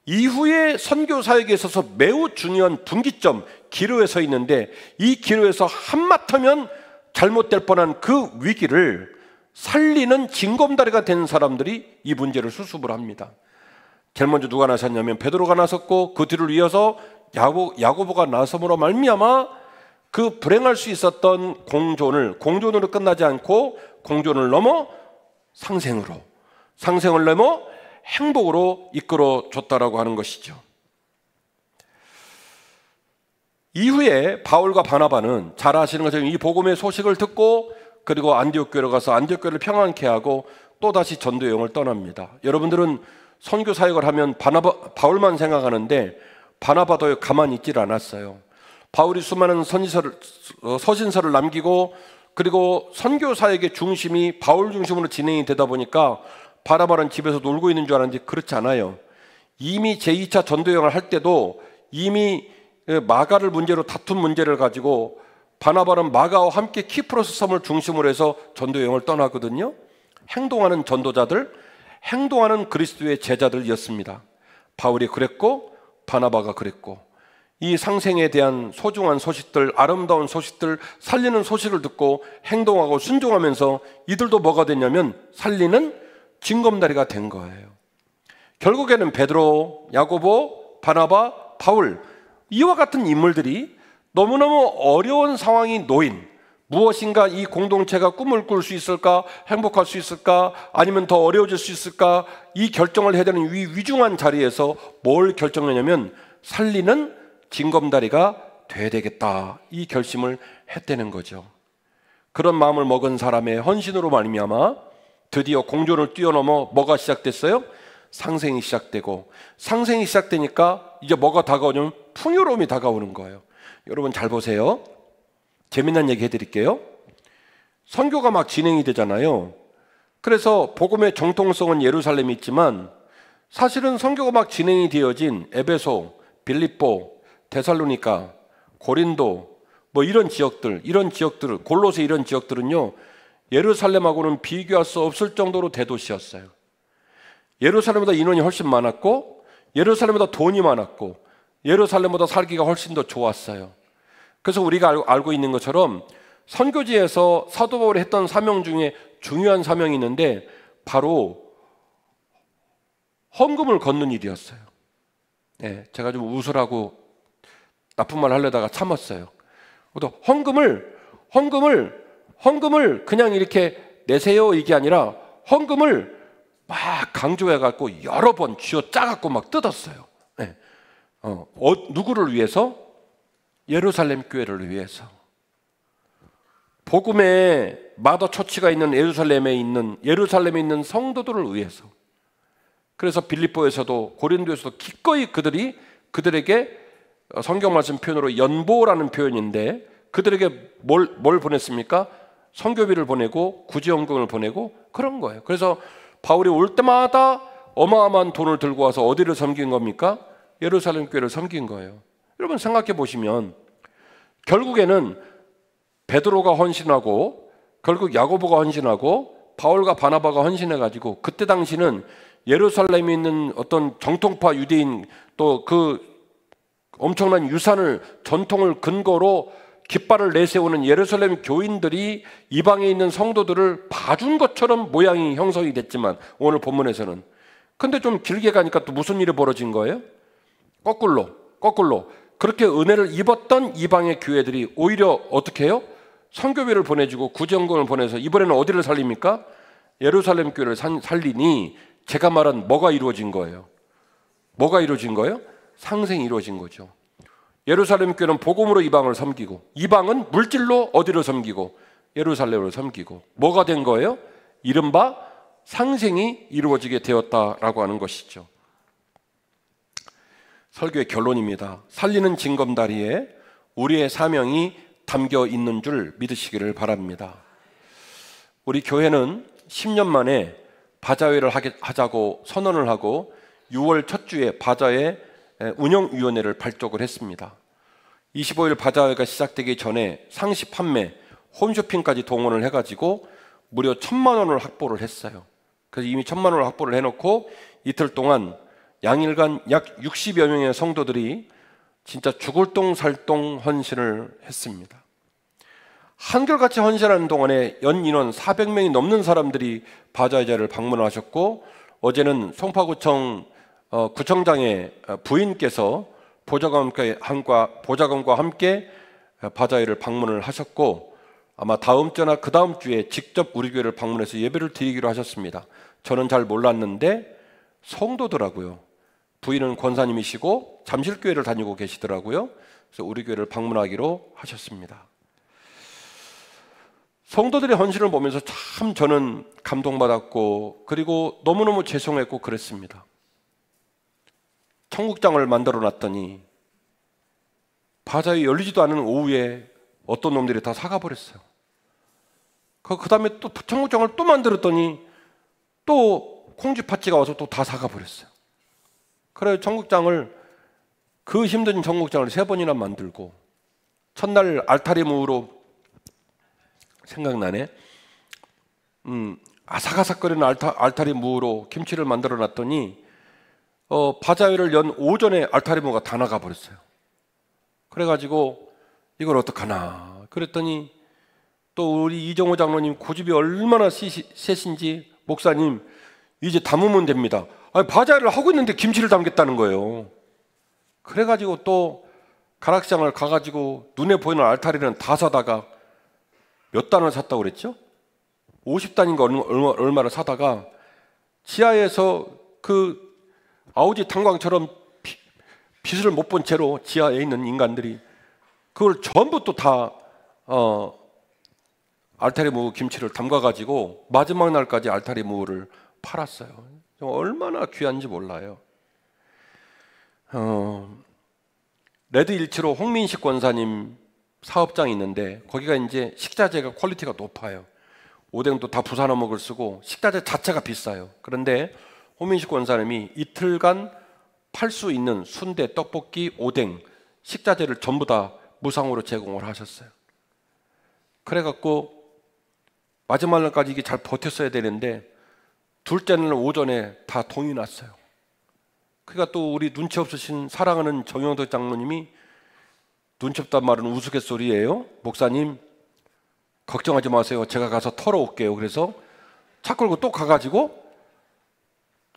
이후에 선교 사역에 있어서 매우 중요한 분기점, 기로에 서 있는데 이 기로에서 한마터면 잘못될 뻔한 그 위기를 살리는 징검다리가 된 사람들이 이 문제를 수습을 합니다. 제일 먼저 누가 나섰냐면 베드로가 나섰고, 그 뒤를 이어서 야고보가 나섬으로 말미암아 그 불행할 수 있었던 공존으로 끝나지 않고 공존을 넘어 상생을 넘어 행복으로 이끌어 줬다라고 하는 것이죠. 이후에 바울과 바나바는 잘 아시는 것처럼 이 복음의 소식을 듣고 그리고 안디옥 교회로 가서 안디옥 교회를 평안케 하고 또다시 전도 여행을 떠납니다. 여러분들은 선교 사역을 하면 바울만 생각하는데 바나바도 가만히 있질 않았어요. 바울이 수많은 서신서를 남기고 그리고 선교 사역의 중심이 바울 중심으로 진행이 되다 보니까 바나바는 집에서 놀고 있는 줄 알았는데 그렇지 않아요. 이미 제2차 전도 여행을 할 때도 이미 마가를 문제로 다툰 문제를 가지고 바나바는 마가와 함께 키프로스 섬을 중심으로 해서 전도 여행을 떠나거든요. 행동하는 전도자들, 행동하는 그리스도의 제자들이었습니다. 바울이 그랬고 바나바가 그랬고, 이 상생에 대한 소중한 소식들, 아름다운 소식들, 살리는 소식을 듣고 행동하고 순종하면서 이들도 뭐가 됐냐면 살리는 징검다리가 된 거예요. 결국에는 베드로, 야고보, 바나바, 바울, 이와 같은 인물들이 너무너무 어려운 상황이 놓인 무엇인가 이 공동체가 꿈을 꿀 수 있을까? 행복할 수 있을까? 아니면 더 어려워질 수 있을까? 이 결정을 해야 되는 위중한 자리에서 뭘 결정하냐면 살리는 징검다리가 돼야 되겠다. 이 결심을 했다는 거죠. 그런 마음을 먹은 사람의 헌신으로 말미암아 드디어 공존을 뛰어넘어 뭐가 시작됐어요? 상생이 시작되고, 상생이 시작되니까 이제 뭐가 다가오냐면 풍요로움이 다가오는 거예요. 여러분 잘 보세요. 재미난 얘기 해드릴게요. 선교가 막 진행이 되잖아요. 그래서 복음의 정통성은 예루살렘이 있지만 사실은 선교가 막 진행이 되어진 에베소, 빌립보, 데살로니가, 고린도 뭐 이런 지역들, 골로새 이런 지역들은요, 예루살렘하고는 비교할 수 없을 정도로 대도시였어요. 예루살렘보다 인원이 훨씬 많았고, 예루살렘보다 돈이 많았고, 예루살렘보다 살기가 훨씬 더 좋았어요. 그래서 우리가 알고 있는 것처럼 선교지에서 사도 바울이 했던 사명 중에 중요한 사명이 있는데 바로 헌금을 걷는 일이었어요. 네, 제가 좀 웃으라고 나쁜 말 하려다가 참았어요. 또 헌금을 그냥 이렇게 내세요 이게 아니라 헌금을 막 강조해갖고 여러 번 쥐어 짜갖고 막 뜯었어요. 네. 누구를 위해서? 예루살렘 교회를 위해서. 복음의 마더 처치가 있는 예루살렘에 있는 성도들을 위해서. 그래서 빌립보에서도 고린도에서도 기꺼이 그들에게 성경 말씀 표현으로 연보라는 표현인데 그들에게 뭘 보냈습니까? 선교비를 보내고 구제연금을 보내고 그런 거예요. 그래서 바울이 올 때마다 어마어마한 돈을 들고 와서 어디를 섬긴 겁니까? 예루살렘 교회를 섬긴 거예요. 여러분 생각해 보시면 결국에는 베드로가 헌신하고 결국 야고보가 헌신하고 바울과 바나바가 헌신해가지고 그때 당시는 예루살렘에 있는 어떤 정통파 유대인 또 그 엄청난 유산을 전통을 근거로 깃발을 내세우는 예루살렘 교인들이 이방에 있는 성도들을 봐준 것처럼 모양이 형성이 됐지만 오늘 본문에서는 근데 좀 길게 가니까 또 무슨 일이 벌어진 거예요? 거꾸로 그렇게 은혜를 입었던 이방의 교회들이 오히려 어떻게 해요? 선교비를 보내주고 구제연금을 보내서 이번에는 어디를 살립니까? 예루살렘 교회를 살리니 제가 말한 뭐가 이루어진 거예요? 상생이 이루어진 거죠. 예루살렘 교회는 복음으로 이방을 섬기고 이방은 물질로 어디를 섬기고 예루살렘을 섬기고 뭐가 된 거예요? 이른바 상생이 이루어지게 되었다라고 하는 것이죠. 설교의 결론입니다. 살리는 징검다리에 우리의 사명이 담겨 있는 줄 믿으시기를 바랍니다. 우리 교회는 10년 만에 바자회를 하자고 선언을 하고 6월 첫 주에 바자회 운영위원회를 발족을 했습니다. 25일 바자회가 시작되기 전에 상시 판매, 홈쇼핑까지 동원을 해가지고 무려 1,000만 원을 확보를 했어요. 그래서 이미 1,000만 원을 확보를 해놓고 이틀 동안 양일간 약 60여 명의 성도들이 진짜 죽을 똥 살 똥 헌신을 했습니다. 한결같이 헌신하는 동안에 연 인원 400명이 넘는 사람들이 바자회자를 방문하셨고 어제는 송파구청 구청장의 부인께서 보좌관과 함께 바자회를 방문을 하셨고 아마 다음 주나 그 다음 주에 직접 우리 교회를 방문해서 예배를 드리기로 하셨습니다. 저는 잘 몰랐는데 성도더라고요. 부인은 권사님이시고 잠실교회를 다니고 계시더라고요. 그래서 우리 교회를 방문하기로 하셨습니다. 성도들의 헌신을 보면서 참 저는 감동받았고 그리고 너무너무 죄송했고 그랬습니다. 청국장을 만들어 놨더니 바자회 열리지도 않은 오후에 어떤 놈들이 다 사가버렸어요. 그 다음에 또 청국장을 또 만들었더니 또 콩쥐팥쥐가 와서 또 다 사가버렸어요. 그래서 그 힘든 청국장을 3번이나 만들고 첫날 알타리 무로 생각나네. 아삭아삭거리는 알타리 무로 김치를 만들어 놨더니 바자회를 연 오전에 알타리 무가 다 나가버렸어요. 그래가지고 이걸 어떡하나 그랬더니 또 우리 이정호 장로님 고집이 얼마나 세신지 목사님 이제 담으면 됩니다. 아니, 바자회를 하고 있는데 김치를 담겠다는 거예요. 그래가지고 또 가락시장을 가가지고 눈에 보이는 알타리는 다 사다가 몇 단을 샀다고 그랬죠? 50단인가 얼마를 사다가 지하에서 그 아우지 탄광처럼 빛을 못 본 채로 지하에 있는 인간들이 그걸 전부 또 다 알타리무 김치를 담가가지고 마지막 날까지 알타리무를 팔았어요. 얼마나 귀한지 몰라요. 레드 175 홍민식 권사님 사업장이 있는데 거기가 이제 식자재가 퀄리티가 높아요. 오뎅도 다 부산 어묵을 쓰고 식자재 자체가 비싸요. 그런데 홍민식 권사님이 이틀간 팔 수 있는 순대, 떡볶이, 오뎅, 식자재를 전부 다 무상으로 제공을 하셨어요. 그래갖고 마지막 날까지 이게 잘 버텼어야 되는데 둘째 날 오전에 다 동이 났어요. 그러니까 또 우리 눈치 없으신 사랑하는 정영도 장로님이 눈치 없단 말은 우스갯소리예요. 목사님 걱정하지 마세요. 제가 가서 털어올게요. 그래서 차 끌고 또 가가지고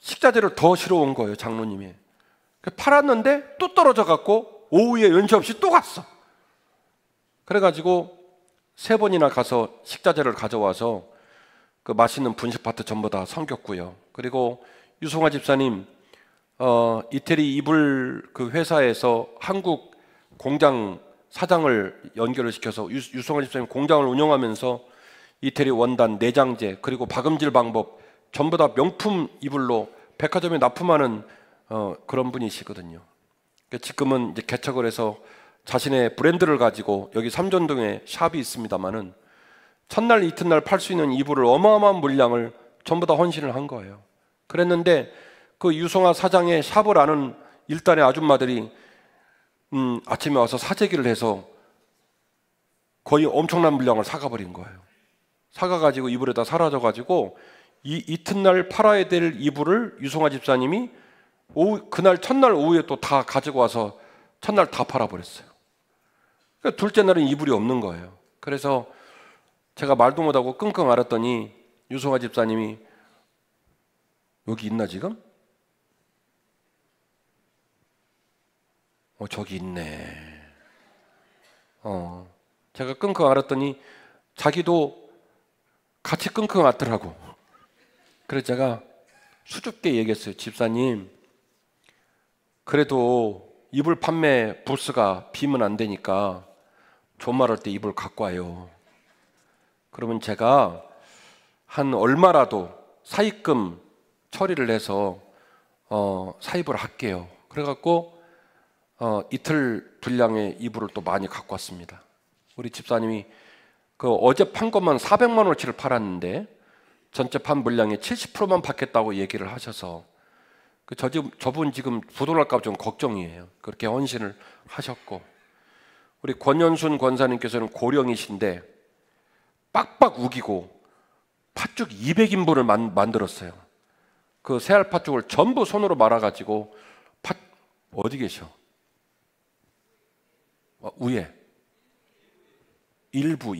식자재를 더 실어 온 거예요. 장로님이. 팔았는데 또 떨어져 갖고 오후에 연시 없이 또 갔어. 그래가지고 3번이나 가서 식자재를 가져와서 그 맛있는 분식파트 전부 다 섬겼고요. 그리고 유송아 집사님 이태리 이불 그 회사에서 한국 공장 사장을 연결을 시켜서 유송아 집사님 공장을 운영하면서 이태리 원단, 내장재 그리고 박음질 방법 전부 다 명품 이불로 백화점에 납품하는 그런 분이시거든요. 지금은 이제 개척을 해서 자신의 브랜드를 가지고 여기 삼전동에 샵이 있습니다만은 첫날 이튿날 팔 수 있는 이불을 어마어마한 물량을 전부 다 헌신을 한 거예요. 그랬는데 그 유송아 사장의 샵을 아는 일단의 아줌마들이 아침에 와서 사재기를 해서 거의 엄청난 물량을 사가버린 거예요. 사가가지고 이불에다 사라져가지고 이튿날 팔아야 될 이불을 유송아 집사님이 그날 첫날 오후에 또 다 가지고 와서 첫날 다 팔아버렸어요. 그러니까 둘째 날은 이불이 없는 거예요. 그래서 제가 말도 못하고 끙끙 앓았더니 유송아 집사님이 여기 있나 지금? 저기 있네. 제가 끙끙 앓았더니 자기도 같이 끙끙 앓더라고. 그래서 제가 수줍게 얘기했어요. 집사님, 그래도 이불 판매 부스가 비면 안 되니까 존말할 때 이불 갖고 와요. 그러면 제가 한 얼마라도 사입금 처리를 해서 사입을 할게요. 그래갖고 이틀 분량의 이불을 또 많이 갖고 왔습니다. 우리 집사님이 그 어제 판 것만 400만 원어치를 팔았는데 전체 판 물량의 70%만 받겠다고 얘기를 하셔서 저분 지금 부도날까 봐 좀 걱정이에요. 그렇게 헌신을 하셨고, 우리 권연순 권사님께서는 고령이신데 빡빡 우기고 팥죽 200인분을 만들었어요. 그 새알 팥죽을 전부 손으로 말아가지고 어디 계셔? 위에 일부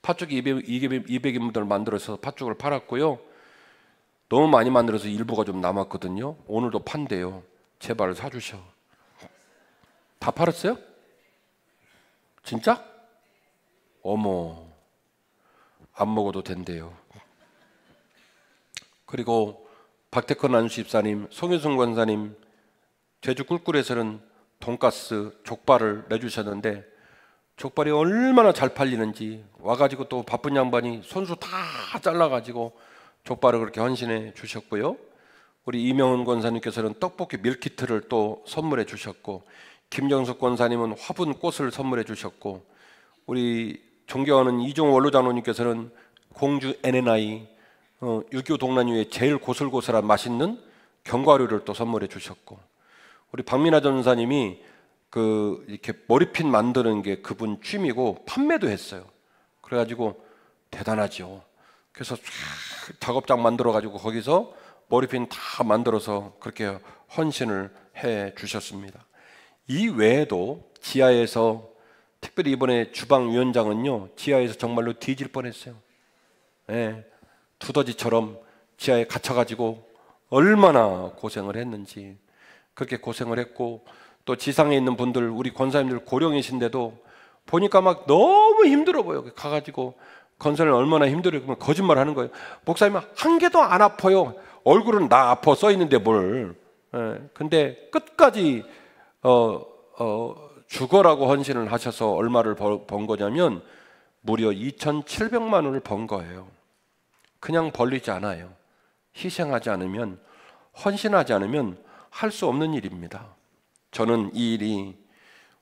팥죽 200인분을 만들어서 팥죽을 팔았고요. 너무 많이 만들어서 일부가 좀 남았거든요. 오늘도 판대요. 제발 사주셔. 다 팔았어요? 진짜? 어머, 안 먹어도 된대요. 그리고 박태권 안수 집사님, 송유승 권사님, 제주 꿀꿀에서는 돈가스, 족발을 내주셨는데 족발이 얼마나 잘 팔리는지 와가지고 또 바쁜 양반이 손수 다 잘라가지고 족발을 그렇게 헌신해 주셨고요. 우리 이명훈 권사님께서는 떡볶이 밀키트를 또 선물해 주셨고, 김정숙 권사님은 화분 꽃을 선물해 주셨고, 우리 존경하는 이종 원로장로님께서는 공주 NNI 6.25 동란 이후에 제일 고슬고슬한 맛있는 견과류를 또 선물해 주셨고, 우리 박민아 전사님이 이렇게 머리핀 만드는 게 그분 취미고 판매도 했어요. 그래가지고 대단하죠. 그래서 작업장 만들어가지고 거기서 머리핀 다 만들어서 그렇게 헌신을 해 주셨습니다. 이 외에도 지하에서, 특별히 이번에 주방위원장은요, 지하에서 정말로 뒤질 뻔했어요. 네, 두더지처럼 지하에 갇혀가지고 얼마나 고생을 했는지. 그렇게 고생을 했고, 또 지상에 있는 분들, 우리 권사님들 고령이신데도 보니까 막 너무 힘들어 보여. 가가지고 건설은 얼마나 힘들어요. 그러면 거짓말 하는 거예요. 목사님 한 개도 안 아파요. 얼굴은 나 아파 써 있는데 뭘. 근데 끝까지 죽어라고 헌신을 하셔서 얼마를 번 거냐면 무려 2,700만 원을 번 거예요. 그냥 벌리지 않아요. 희생하지 않으면, 헌신하지 않으면 할 수 없는 일입니다. 저는 이 일이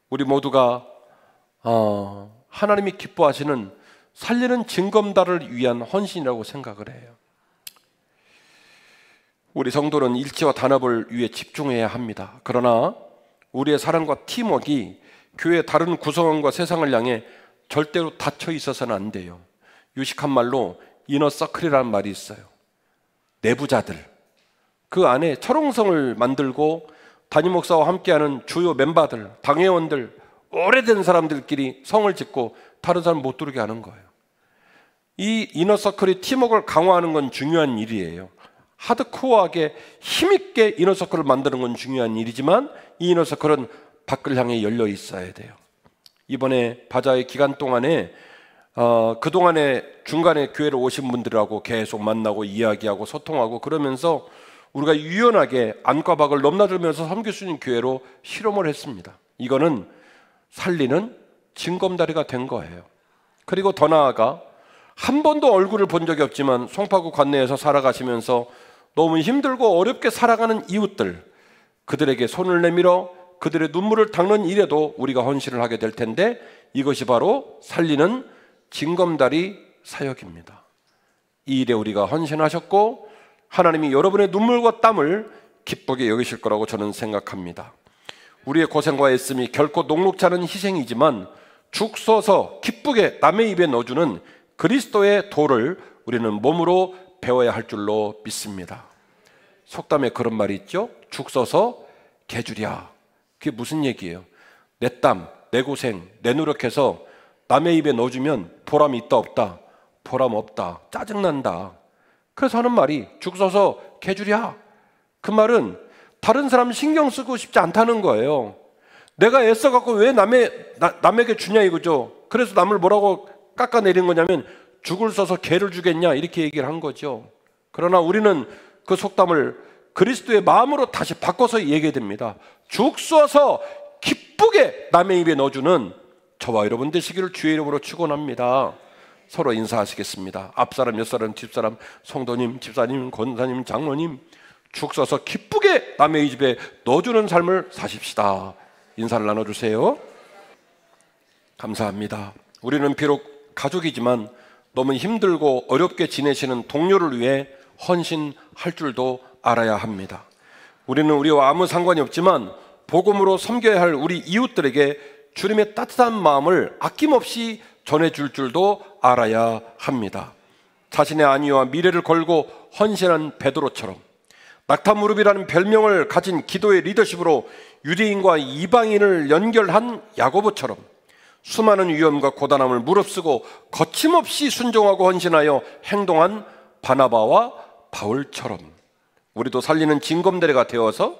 우리 모두가 하나님이 기뻐하시는 살리는 징검다리를 위한 헌신이라고 생각을 해요. 우리 성도는 일치와 단합을 위해 집중해야 합니다. 그러나 우리의 사랑과 팀워크가 교회의 다른 구성원과 세상을 향해 절대로 닫혀 있어서는 안 돼요. 유식한 말로 이너서클이라는 말이 있어요. 내부자들, 그 안에 철옹성을 만들고 담임 목사와 함께하는 주요 멤버들, 당회원들, 오래된 사람들끼리 성을 짓고 다른 사람 못 들어오게 하는 거예요. 이 이너서클이 팀워크를 강화하는 건 중요한 일이에요. 하드코어하게 힘있게 이너서클을 만드는 건 중요한 일이지만 이 이너서클은 밖을 향해 열려 있어야 돼요. 이번에 바자회 기간 동안에 그동안에 중간에 교회로 오신 분들하고 계속 만나고 이야기하고 소통하고 그러면서 우리가 유연하게 안과 밖을 넘나들면서 섬길 수 있는 교회로 실험을 했습니다. 이거는 살리는 징검다리가 된 거예요. 그리고 더 나아가 한 번도 얼굴을 본 적이 없지만 송파구 관내에서 살아가시면서 너무 힘들고 어렵게 살아가는 이웃들, 그들에게 손을 내밀어 그들의 눈물을 닦는 일에도 우리가 헌신을 하게 될 텐데 이것이 바로 살리는 징검다리 사역입니다. 이 일에 우리가 헌신하셨고 하나님이 여러분의 눈물과 땀을 기쁘게 여기실 거라고 저는 생각합니다. 우리의 고생과 애씀이 결코 녹록지 않은 희생이지만 죽 써서 기쁘게 남의 입에 넣어주는 그리스도의 도를 우리는 몸으로 배워야 할 줄로 믿습니다. 속담에 그런 말이 있죠. 죽 써서 개주랴. 그게 무슨 얘기예요? 내 땀, 내 고생, 내 노력해서 남의 입에 넣어주면 보람이 있다 없다? 보람 없다. 짜증난다. 그래서 하는 말이 죽 써서 개주랴. 그 말은 다른 사람 신경 쓰고 싶지 않다는 거예요. 내가 애써갖고 왜 남에게 주냐 이거죠. 그래서 남을 뭐라고 깎아내린 거냐면 죽을 써서 개를 주겠냐 이렇게 얘기를 한 거죠. 그러나 우리는 그 속담을 그리스도의 마음으로 다시 바꿔서 얘기해야 됩니다. 죽 써서 기쁘게 남의 입에 넣어주는 저와 여러분 되시기를 주의 이름으로 축원합니다. 서로 인사하시겠습니다. 앞사람, 옆사람, 뒷사람, 성도님, 집사님, 권사님, 장로님, 죽 써서 기쁘게 남의 집에 넣어주는 삶을 사십시다. 인사를 나눠주세요. 감사합니다. 우리는 비록 가족이지만 너무 힘들고 어렵게 지내시는 동료를 위해 헌신할 줄도 알아야 합니다. 우리는 우리와 아무 상관이 없지만 복음으로 섬겨야 할 우리 이웃들에게 주님의 따뜻한 마음을 아낌없이 전해줄 줄도 알아야 합니다. 자신의 안위와 미래를 걸고 헌신한 베드로처럼, 낙타무릎이라는 별명을 가진 기도의 리더십으로 유대인과 이방인을 연결한 야고보처럼, 수많은 위험과 고단함을 무릅쓰고 거침없이 순종하고 헌신하여 행동한 바나바와 바울처럼 우리도 살리는 징검다리가 되어서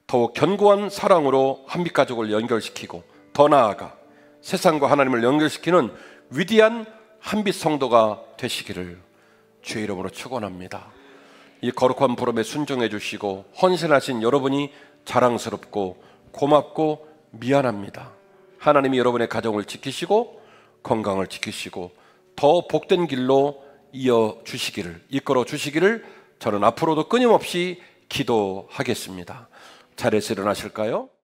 더욱 견고한 사랑으로 한빛가족을 연결시키고 더 나아가 세상과 하나님을 연결시키는 위대한 한빛 성도가 되시기를 주의 이름으로 축원합니다. 이 거룩한 부름에 순종해 주시고 헌신하신 여러분이 자랑스럽고 고맙고 미안합니다. 하나님이 여러분의 가정을 지키시고 건강을 지키시고 더 복된 길로 이끌어 주시기를 저는 앞으로도 끊임없이 기도하겠습니다. 자리에서 일어나실까요?